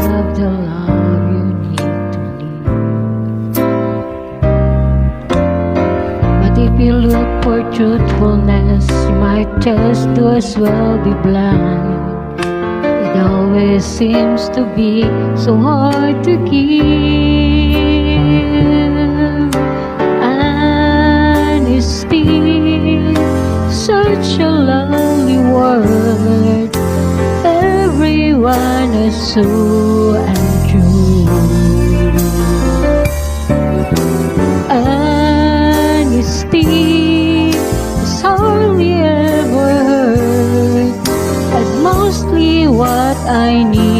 have the love you need to live. But if you look for truthfulness, you might just as well be blind. It always seems to be so hard to give honesty, such a lovely word. Everyone is so untrue. Honesty is hardly ever heard, as mostly what I need.